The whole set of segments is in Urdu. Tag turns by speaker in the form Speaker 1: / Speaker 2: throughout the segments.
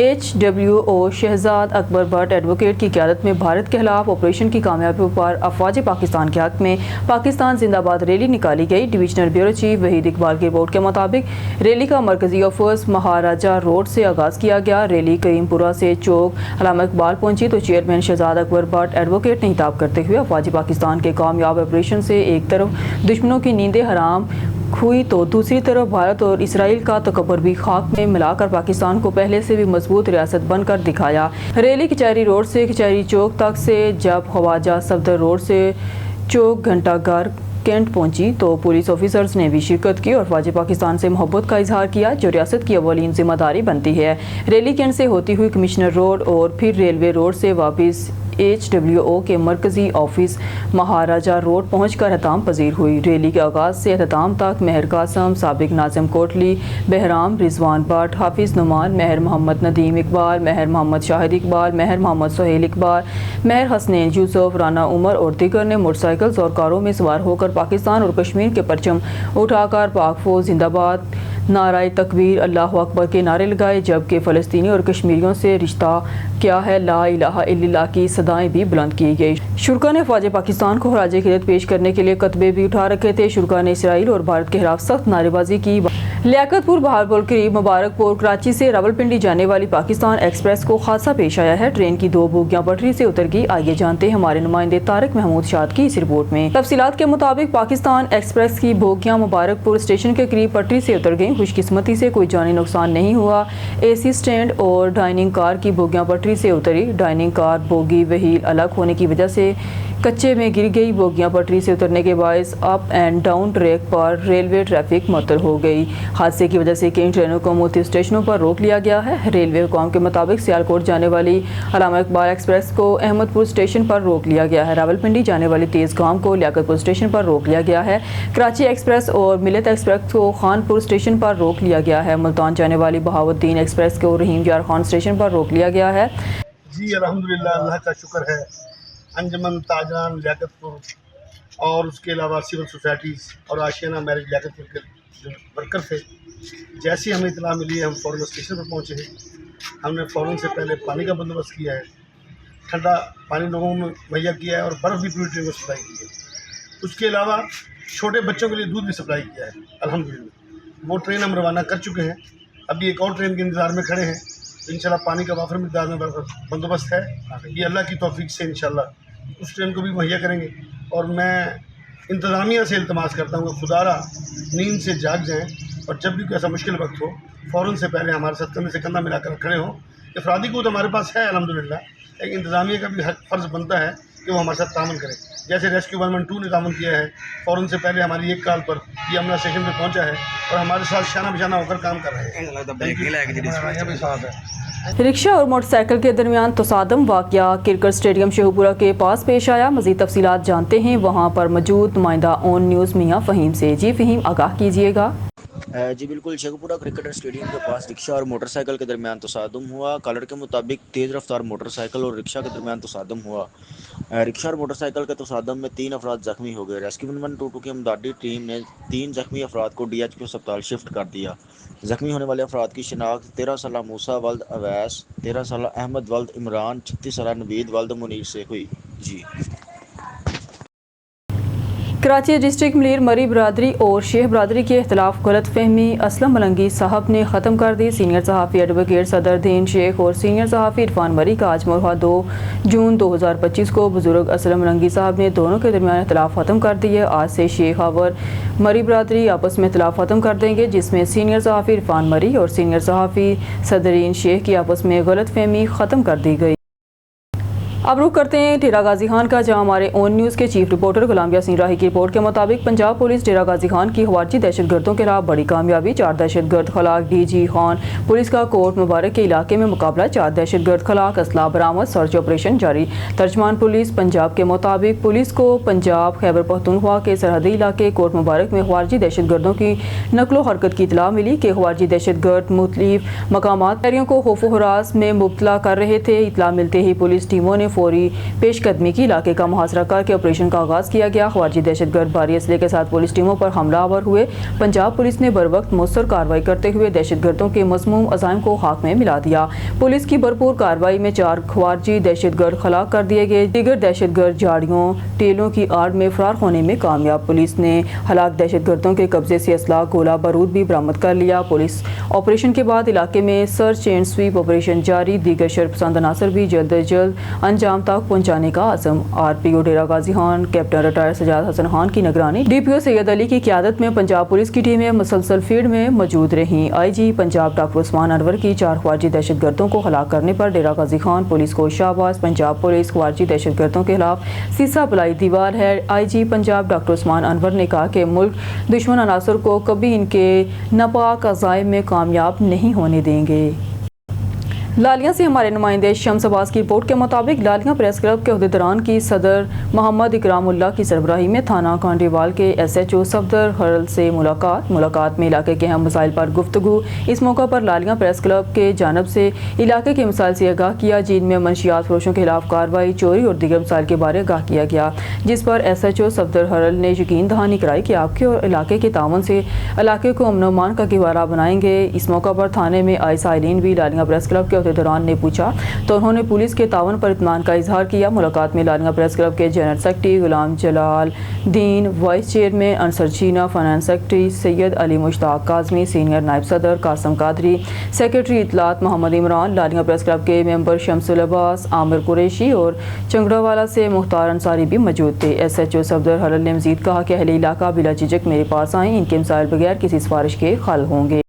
Speaker 1: HWO Shahzad Akbar but advocate کی قیادت میں بھارت کے خلاف آپریشن کی کامیابی پر افواج پاکستان کے حق میں پاکستان زندہ باد ریلی نکالی گئی۔ Divisional bureau chief Waheed Iqbal کی رپورٹ کے مطابق ریلی کا مرکزی آفس مہاراجہ روڈ سے آغاز کیا گیا۔ ریلی کریم پورہ سے چوک علامہ اقبال پہنچی تو chairman Shahzad Akbar but advocate نے خطاب کرتے ہوئے افواج پاکستان کے کامیاب آپریشن سے ایک طرف دشمنوں کی نیندیں حرام ہوئی تو دوسری طرف بھارت اور اسرائیل کا تکبر بھی خاک میں ملا کر پاکستان کو پہلے سے بھی مضبوط ریاست بن کر دکھایا۔ ریلی کچہری روڈ سے کچہری چوک تک سے جب خواجہ صفدر روڈ سے چوک گھنٹہ گھر کینٹ پہنچی تو پولیس آفیسرز نے بھی شرکت کی اور فوج پاکستان سے محبت کا اظہار کیا جو ریاست کی اولین ذمہ داری بنتی ہے۔ ریلی کینٹ سے ہوتی ہوئی کمشنر روڈ اور پھر ریلوے روڈ سے واپس HWO کے مرکزی آفس مہاراجہ روڈ پہنچ کر اختتام پذیر ہوئی۔ ریلی کے آغاز سے اختتام تک مہر قاسم، سابق ناظم کوٹلی، بہرام، رضوان بٹ، حافظ نعمان، مہر محمد ندیم اقبال، مہر محمد شاہد اقبال، مہر محمد سہیل اقبال، مہر حسنین یوسف، رانا عمر اور دیگر نے موٹر سائیکلز اور کاروں میں سوار ہو کر پاکستان اور کشمیر کے پرچم اٹھا کر پاک فوج زندہ باد، نعرہ تکبیر، اللہ اکبر کے نعرے لگائے، جبکہ فلسطینی اور کشمیریوں سے رشتہ کیا ہے لا الہ الا اللہ کی صدائیں بھی بلند کی گئی۔ شرکا نے فوج پاکستان کو خراج عقیدت پیش کرنے کے لیے خطبے بھی اٹھا رکھے تھے۔ شرکا نے اسرائیل اور بھارت کے خلاف سخت نعرے بازی کی۔ لیاقت پور بہارپور قریب مبارک پور کراچی سے راولپنڈی جانے والی پاکستان ایکسپریس کو حادثہ پیش آیا ہے۔ ٹرین کی 2 بوگیاں پٹری سے اتر گئی۔ آئیے جانتے ہیں ہمارے نمائندے طارق محمود شاد کی اس رپورٹ میں۔ تفصیلات کے مطابق پاکستان ایکسپریس کی بوگیاں مبارک پور اسٹیشن کے قریب پٹری سے اتر گئیں۔ خوش قسمتی سے کوئی جانی نقصان نہیں ہوا۔ AC سٹینڈ اور ڈائننگ کار کی بوگیاں پٹری سے اتری۔ ڈائننگ کار بوگی وہیل الگ ہونے کی وجہ سے کچے میں گر گئی۔ بوگیاں پٹری سے اترنے کے باعث up and down track per railway traffic معطل ہو گئی۔ حادثے کی وجہ سے کئی ٹرینوں کو مختلف اسٹیشنوں پر روک لیا گیا ہے۔ ریلوے حکام کے مطابق سیالکوٹ جانے والی علامہ اقبال ایکسپریس کو احمد پور اسٹیشن پر روک لیا گیا ہے۔ راولپنڈی جانے والی تیز گام کو لیاقت پور اسٹیشن پر روک لیا گیا ہے۔ کراچی ایکسپریس اور ملت ایکسپریس کو خان پور اسٹیشن پر روک لیا گیا ہے۔ ملتان جانے والی بہاؤالدین ایکسپریس کو رحیم یار خان اسٹیشن پر روک لیا گیا ہے۔
Speaker 2: جی الحمدللہ اللہ کا شکر ہے۔ انجمن تاجران لیاقت پور اور اس کے علاوہ سول سوسائٹیز اور آشیانہ میرج لیاقت پور کے جو ورکر تھے، جیسی ہمیں اطلاع ملی ہے ہم فوراً اسٹیشن پر پہنچے ہیں۔ ہم نے فوراً سے پہلے پانی کا بندوبست کیا ہے، ٹھنڈا پانی لوگوں میں مہیا کیا ہے اور برف بھی پوری ٹرین کو سپلائی کی ہے۔ اس کے علاوہ چھوٹے بچوں کے لیے دودھ بھی سپلائی کیا ہے الحمدللہ۔ وہ ٹرین ہم روانہ کر چکے ہیں، ابھی ایک اور ٹرین کے انتظار میں کھڑے ہیں۔ انشاءاللہ پانی کا وافر مقدار میں بندوبست ہے، یہ اللہ کی توفیق سے انشاءاللہ اس ٹرین کو بھی مہیا کریں گے۔ اور میں انتظامیہ سے التماس کرتا ہوں کہ خدا را نیند سے جاگ جائیں اور جب بھی کوئی ایسا مشکل وقت ہو فوراً سے پہلے ہمارے ساتھ کندھے سے کندھا ملا کر کھڑے ہوں۔ افرادی قوت ہمارے پاس ہے الحمدللہ، لیکن انتظامیہ کا بھی فرض بنتا ہے کہ وہ ہمارے ساتھ تعاون کرے۔ جیسے ریسکیو 112 نے تعاون کیا ہے، فوراً سے پہلے ہماری ایک کال پر یہ عملہ اسٹیشن پہ پہنچا ہے اور ہمارے ساتھ شانہ بشانہ ہو کر کام کر رہے ہیں۔
Speaker 1: رکشہ اور موٹر سائیکل کے درمیان تصادم واقعہ کرکٹ اسٹیڈیم شیخوپورہ کے پاس پیش آیا۔ مزید تفصیلات جانتے ہیں وہاں پر موجود نمائندہ اون نیوز میاں فہیم سے۔ جی فہیم، آگاہ کیجیے گا۔
Speaker 3: جی بالکل، شیخوپورہ کرکٹ اسٹیڈیم کے پاس رکشہ اور موٹر سائیکل کے درمیان تصادم ہوا۔ کالر کے مطابق تیز رفتار موٹر سائیکل اور رکشہ کے درمیان تصادم ہوا۔ رکشہ اور موٹر سائیکل کے تصادم میں 3 افراد زخمی ہو گئے۔ ریسکیو 112 کی امدادی ٹیم نے 3 زخمی افراد کو DHQ ہسپتال شفٹ کر دیا۔ زخمی ہونے والے افراد کی شناخت 13 سالہ موسیٰ ولد اویس، 13 سالہ احمد ولد عمران، 36 سالہ نوید ولد منیر سے ہوئی۔ جی
Speaker 1: کراچی ڈسٹرکٹ ملیر مری برادری اور شیخ برادری کے اختلاف غلط فہمی اسلم ملنگی صاحب نے ختم کر دی۔ سینئر صحافی ایڈوکیٹ صدر دین شیخ اور سینئر صحافی عرفان مری کا آج مرحوم 2 جون 2025 کو بزرگ اسلم ملنگی صاحب نے دونوں کے درمیان اختلاف ختم کر دیے۔ آج سے شیخ اور مری برادری آپس میں اختلاف ختم کر دیں گے، جس میں سینئر صحافی عرفان مری اور سینئر صحافی صدرین شیخ کی آپس میں غلط فہمی ختم کر دی گئی۔ اب رخ کرتے ہیں ڈیرہ غازی خان کا، جہاں ہمارے اون نیوز کے چیف رپورٹر غلام یاسین راہی کی رپورٹ کے مطابق پنجاب پولیس ڈیرہ غازی خان کی خارجی دہشت گردوں کے خلاف بڑی کامیابی۔ 4 دہشت گرد خلاق DG خان پولیس کا کوٹ مبارک کے علاقے میں مقابلہ۔ 4 دہشت گرد خلاق اسلحہ برآمد، سرچ آپریشن جاری۔ ترجمان پولیس پنجاب کے مطابق پولیس کو پنجاب خیبر پختونخوا کے سرحدی علاقے کوٹ مبارک میں خارجی دہشت گردوں کی نقل و حرکت کی اطلاع ملی کہ خارجی دہشت گرد مختلف مقامات شہریوں کو خوف و ہراس میں مبتلا کر رہے تھے۔ اطلاع ملتے ہی پولیس ٹیموں نے فوری پیش قدمی کی علاقے کا محاصرہ کر کے آپریشن کا آغاز کیا گیا۔ خارجی دہشت گرد بھاری اسلحے کے ساتھ پولیس ٹیموں پر حملہ آور ہوئے۔ پنجاب پولیس نے بروقت مؤثر کارروائی کرتے ہوئے دہشت گردوں کے مذموم عزائم کو خاک میں ملا دیا۔ پولیس کی بھرپور کارروائی میں 4 خارجی دہشت گرد ہلاک کر دیے گئے۔ دیگر دہشت گرد جھاڑیوں ٹیلوں کی آڑ میں فرار ہونے میں کامیاب۔ پولیس نے ہلاک دہشت گردوں کے قبضے سے اسلحہ گولہ بارود بھی برآمد کر لیا۔ پولیس آپریشن کے بعد علاقے میں سرچ اینڈ سویپ آپریشن جاری۔ دیگر شرپسند عناصر بھی جلد از جلد انجام تک پہنچانے کا عزم۔ RPO Dera Ghazi Khan captain retire Sajjad حسن خان کی نگرانی، DPO سید علی کی قیادت میں پنجاب پولیس کی ٹیمیں مسلسل فیلڈ میں موجود رہیں۔ IG پنجاب ڈاکٹر عثمان انور کی 4 خارجی دہشت گردوں کو ہلاک کرنے پر ڈیرہ غازی خان پولیس کو شاباش۔ پنجاب پولیس خارجی دہشت گردوں کے خلاف سیسا پلائی دیوار ہے۔ IG پنجاب ڈاکٹر عثمان انور نے کہا کہ ملک دشمن عناصر کو کبھی ان کے ناپاک عزائم میں کامیاب نہیں ہونے دیں گے۔ لالیاں سے ہمارے نمائندے شمس عباس کی رپورٹ کے مطابق لالیاں پریس کلب کے عہدیداران کی صدر محمد اکرام اللہ کی سربراہی میں تھانہ کانڈیوال کے SHO صفدر ہرل سے ملاقات میں علاقے کے اہم مسائل پر گفتگو۔ اس موقع پر لالیاں پریس کلب کے جانب سے علاقے کے مسائل سے آگاہ کیا، جن میں منشیات فروشوں کے خلاف کارروائی، چوری اور دیگر مسائل کے بارے آگاہ کیا گیا، جس پر SHO صفدر ہرل نے یقین دہانی کرائی کہ آپ کے اور علاقے کے تعاون سے علاقے کو امن و امان کا گہوارہ بنائیں گے۔ اس موقع پر تھانے میں آئے سائلین بھی لالیاں پریس کلب کے عہدیداران نے پوچھا تو انہوں نے پولیس کے تعاون پر اطمینان کا اظہار کیا۔ ملاقات میں لالیاں پریس کلب کے general secretary Ghulam Jalal Din, vice chairman Ansar Cheena, finance secretary Syed Ali Mushtaq Kazmi, senior نائب صدر قاسم قادری، سیکرٹری اطلاعات محمد عمران، لالیاں پریس کلب کے ممبر شمس العباس، عامر قریشی اور چنگڑاوالا سے مختار انصاری بھی موجود تھے۔ SHO صفدر ہرل نے مزید کہا کہ اہل علاقہ بلا جھجک میرے پاس آئیں، ان کے مسائل بغیر کسی سفارش کے حل ہوں گے۔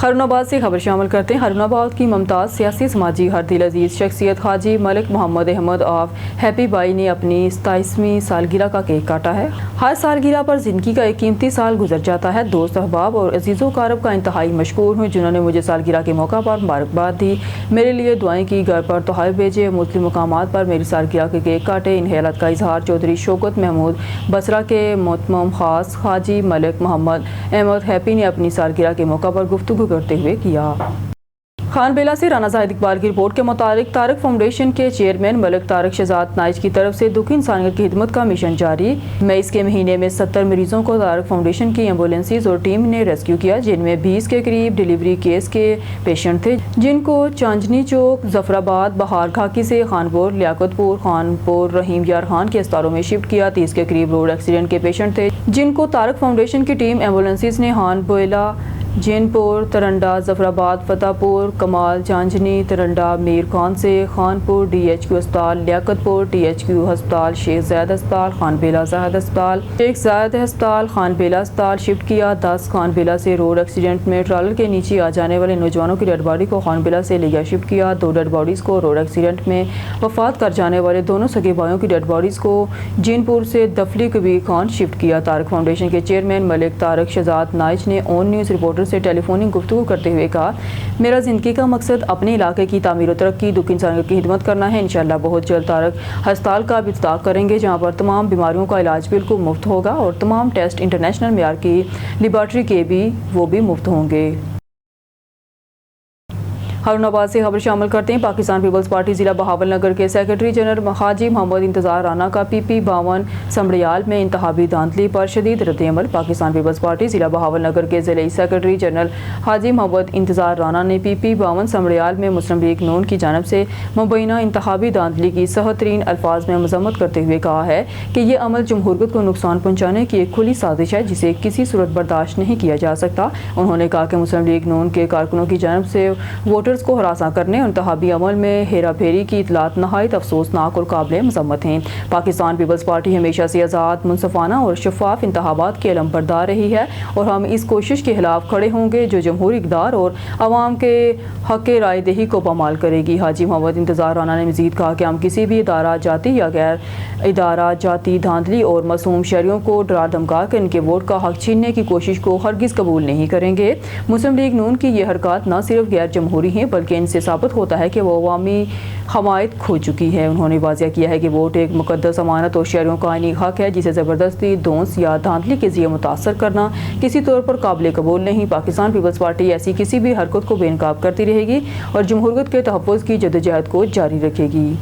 Speaker 1: ہارون آباد سے خبر شامل کرتے ہیں۔ ہارون آباد کی ممتاز سیاسی سماجی ہر دل عزیز شخصیت حاجی ملک محمد احمد آف ہیپی بائی نے اپنی 27ویں سالگرہ کا کیک کاٹا ہے۔ ہر سالگرہ پر زندگی کا ایک قیمتی سال گزر جاتا ہے۔ دوست احباب اور عزیز و اقارب کا انتہائی مشکور ہوں جنہوں نے مجھے سالگرہ کے موقع پر مبارکباد دی، میرے لیے دعائیں کی، گھر پر تحائف بھیجے، مختلف مقامات پر میری سالگرہ کے کیک کاٹے۔ ان خیالات کا اظہار چودھری شوکت محمود بصرہ کے محترم خاص حاجی ملک محمد احمد ہیپی نے اپنی سالگرہ کے موقع پر گفتگو کرتے ہوئے کیا۔ خان بیلا سے رانا زاہد اقبال کی رپورٹ کے مطابق طارق فاؤنڈیشن کے چیئرمین ملک طارق شہزاد نائج کی طرف سے دکھی انسانیت کی خدمت کا مشن جاری۔ مئی کے مہینے میں 70 مریضوں کو طارق فاؤنڈیشن کی ایمبولینسز اور ٹیم نے ریسکیو کیا، جن میں 20 کے قریب ڈیلیوری کیس کے پیشنٹ تھے، جن کو چاندنی چوک، ظفرآباد، بہار گھاکی سے خانپور، لیاقت پور، خانپور، رحیم یار خان کے اسپتالوں میں شفٹ کیا۔ 30 کے قریب روڈ ایکسیڈنٹ کے پیشنٹ تھے، جن کو طارق فاؤنڈیشن کی ٹیم ایمبولینسز نے خان بیلا، جین پور، ترنڈا، ظفرآباد، فتح پور، کمال، چانجنی، ترنڈا، میر خان سے خانپور DHQ ہسپتال، لیاقت پور THQ ہسپتال، شیخ زاید ہسپتال، خان بیلا زاہد ہسپتال، شیخ زاید ہسپتال، خان بیلا ہسپتال شفٹ کیا۔ 10 خان بیلا سے روڈ ایکسیڈنٹ میں ٹرالر کے نیچے آ جانے والے نوجوانوں کی ڈیڈ باڈی کو خان بیلا سے لیا شفٹ کیا۔ 2 ڈیڈ باڈیز کو روڈ ایکسیڈنٹ میں وفات کر جانے والے دونوں سگے بھائیوں کی ڈیڈ باڈیز کو جین پور سے دفلی کبیر خان شفٹ کیا۔ طارق فاؤنڈیشن کے چیئرمین ملک طارق شہزاد نائج نے اون نیوز رپورٹر سے ٹیلی فونک گفتگو کرتے ہوئے کہا، میرا زندگی کا مقصد اپنے علاقے کی تعمیر و ترقی، دکھ انسانیت کی خدمت کرنا ہے۔ انشاءاللہ بہت جلد طارق ہسپتال کا بھی افتتاح کریں گے، جہاں پر تمام بیماریوں کا علاج بالکل مفت ہوگا اور تمام ٹیسٹ انٹرنیشنل معیار کی لیبارٹری کے بھی مفت ہوں گے۔ ہارون آباد سے خبر شامل کرتے ہیں۔ پاکستان پیپلز پارٹی ضلع بہاول نگر کے سیکرٹری جنرل حاجی محمد انتظار رانا کا PP 52 سمڑیال میں انتخابی دھاندلی پر شدید رد عمل۔ پاکستان پیپلز پارٹی ضلع بہاول نگر کے ضلعی سیکرٹری جنرل حاجی محمد انتظار رانا نے PP 52 سمڑیال میں مسلم لیگ نون کی جانب سے مبینہ انتخابی دھاندلی کی سخت ترین الفاظ میں مذمت کرتے ہوئے کہا ہے کہ یہ عمل جمہوریت کو نقصان پہنچانے کی ایک کھلی سازش ہے، جسے کسی صورت برداشت نہیں کیا جا سکتا۔ انہوں نے کہا کہ مسلم لیگ نون کے کارکنوں کی جانب سے ووٹرز کو ہراساں کرنے اور انتخابی عمل میں ہیرا پھیری کی اطلاعات نہایت افسوسناک اور قابل مذمت ہیں۔ پاکستان پیپلز پارٹی ہمیشہ سے آزاد، منصفانہ اور شفاف انتخابات کی علم بردار رہی ہے اور ہم اس کوشش کے خلاف کھڑے ہوں گے جو جمہوری اقدار اور عوام کے حق رائے دہی کو پامال کرے گی۔ حاجی محمد انتظار رانا نے مزید کہا کہ ہم کسی بھی ادارہ جاتی یا غیر ادارہ جاتی دھاندلی اور معصوم شہریوں کو ڈرا دھمکا کر ان کے ووٹ کا حق چھیننے کی کوشش کو ہرگز قبول نہیں کریں گے۔ مسلم لیگ نون کی یہ حرکات نہ صرف غیر جمہوری ہیں بلکہ ان سے ثابت ہوتا ہے کہ وہ عوامی حمایت کھو چکی ہے۔ انہوں نے واضح کیا ہے کہ ووٹ ایک مقدس امانت اور شہریوں کا آئینی حق ہے، جسے زبردستی، دھونس یا دھاندلی کے ذریعے متاثر کرنا کسی طور پر قابل قبول نہیں۔ پاکستان پیپلز پارٹی ایسی کسی بھی حرکت کو بے نقاب کرتی رہے گی اور جمہوریت کے تحفظ کی جدوجہد کو جاری رکھے گی۔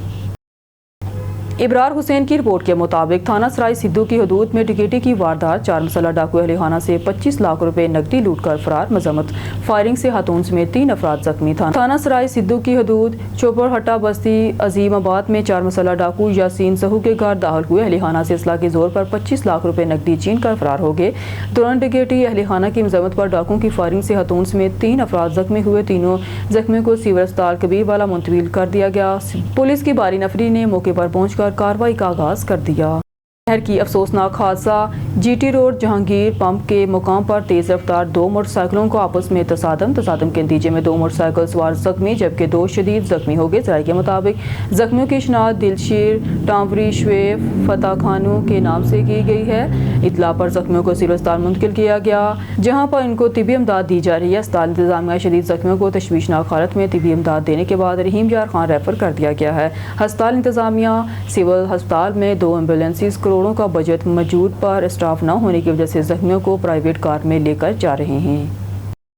Speaker 1: ابرار حسین کی رپورٹ کے مطابق تھانہ سرائے سدھو کی حدود میں ڈکیتی کی واردات، 4 مسلح ڈاکو اہل خانہ سے 25 لاکھ روپے نقدی لوٹ کر فرار، مذمت، فائرنگ سے خاتون سمیت 3 افراد زخمی۔ تھانہ سرائے سدھو کی حدود چوپڑ ہٹا بستی عظیم آباد میں 4 مسلح ڈاکو یاسین سہو کے گھر داخل ہوئے، اہل خانہ سے اسلحہ کے زور پر 25 لاکھ روپے نقدی چھین کر فرار ہو گئے۔ دوران ڈکیتی اہل خانہ کی مذمت پر ڈاکوؤں کی فائرنگ سے خاتون سمیت 3 افراد زخمی ہوئے، تینوں زخمیوں کو سول اسپتال کبیر والا منتقل کر دیا گیا۔ پولیس کی باری نفری نے موقع پر پہنچ کر کارروائی کا آغاز کر دیا۔ شہر کی افسوسناک حادثہ، G T road Jahangir pump کے مقام پر تیز رفتار 2 موٹر سائیکلوں کو آپس میں تصادم کے نتیجے میں 2 موٹر سائیکل سوار زخمی جبکہ 2 شدید زخمی ہو گئے۔ ذرائع کے مطابق زخمیوں کی شناخت دلشیر ٹاموری شعیب فتح خانوں کے نام سے کی گئی ہے۔ اطلاع پر زخمیوں کو سول اسپتال منتقل کیا گیا جہاں پر ان کو طبی امداد دی جا رہی ہے۔ اسپتال انتظامیہ شدید زخمیوں کو تشویشناک حالت میں طبی امداد دینے کے بعد رحیم یار خان ریفر کر دیا گیا ہے۔ ہسپتال انتظامیہ سول ہسپتال میں 2 ایمبولینسز کروڑوں کا بجٹ موجود پر اسٹاف نہ ہونے کی وجہ سے زخمیوں کو پرائیویٹ کار میں لے کر جا رہے ہیں۔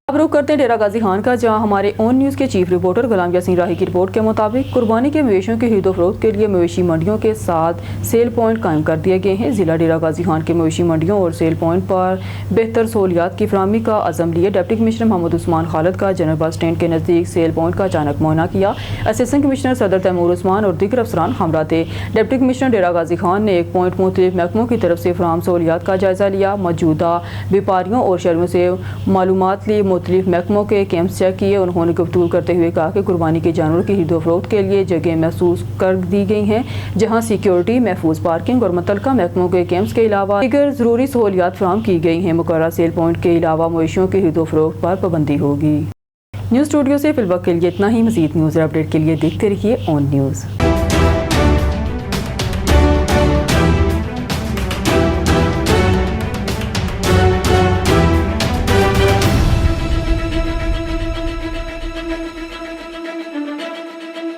Speaker 1: اب رخ کرتے ہیں ڈیرہ غازی خان کا، جہاں ہمارے اون نیوز کے چیف رپورٹر غلام یاسین راہی کی رپورٹ کے مطابق قربانی کے مویشیوں کے خرید و فروخت کے لیے مویشی منڈیوں کے ساتھ سیل پوائنٹ قائم کر دیے گئے ہیں۔ ضلع ڈیرہ غازی خان کے مویشی منڈیوں اور سیل پوائنٹ پر بہتر سہولیات کی فراہمی کا عزم لیے ڈپٹی کمشنر محمد عثمان خالد کا جنرل بس اسٹینڈ کے نزدیک سیل پوائنٹ کا اچانک معائنہ کیا۔ اسسٹنٹ کمشنر صدر تیمور عثمان اور دیگر افسران ہمراہ تھے۔ ڈپٹی کمشنر ڈیرہ غازی خان نے ایک پوائنٹ مختلف محکموں کی طرف سے فراہم سہولیات کا جائزہ لیا، موجودہ بیپاریوں اور شہریوں سے معلومات لی، مختلف محکموں کے کیمپس چیک کیے۔ انہوں نے گفتگو کرتے ہوئے کہا کہ قربانی کے جانوروں کی خرید و فروخت کے لیے جگہیں محسوس کر دی گئی ہیں جہاں سیکیورٹی، محفوظ پارکنگ اور متعلقہ محکموں کے کیمپس کے علاوہ دیگر ضروری سہولیات فراہم کی گئی ہیں۔ مقررہ سیل پوائنٹ کے علاوہ مویشیوں کی خرید و فروخت پر پابندی ہوگی۔ نیوز اسٹوڈیو سے فی الوقت کے لیے اتنا ہی۔ مزید نیوز اپڈیٹ کے لیے دیکھتے رہیے اون نیوز۔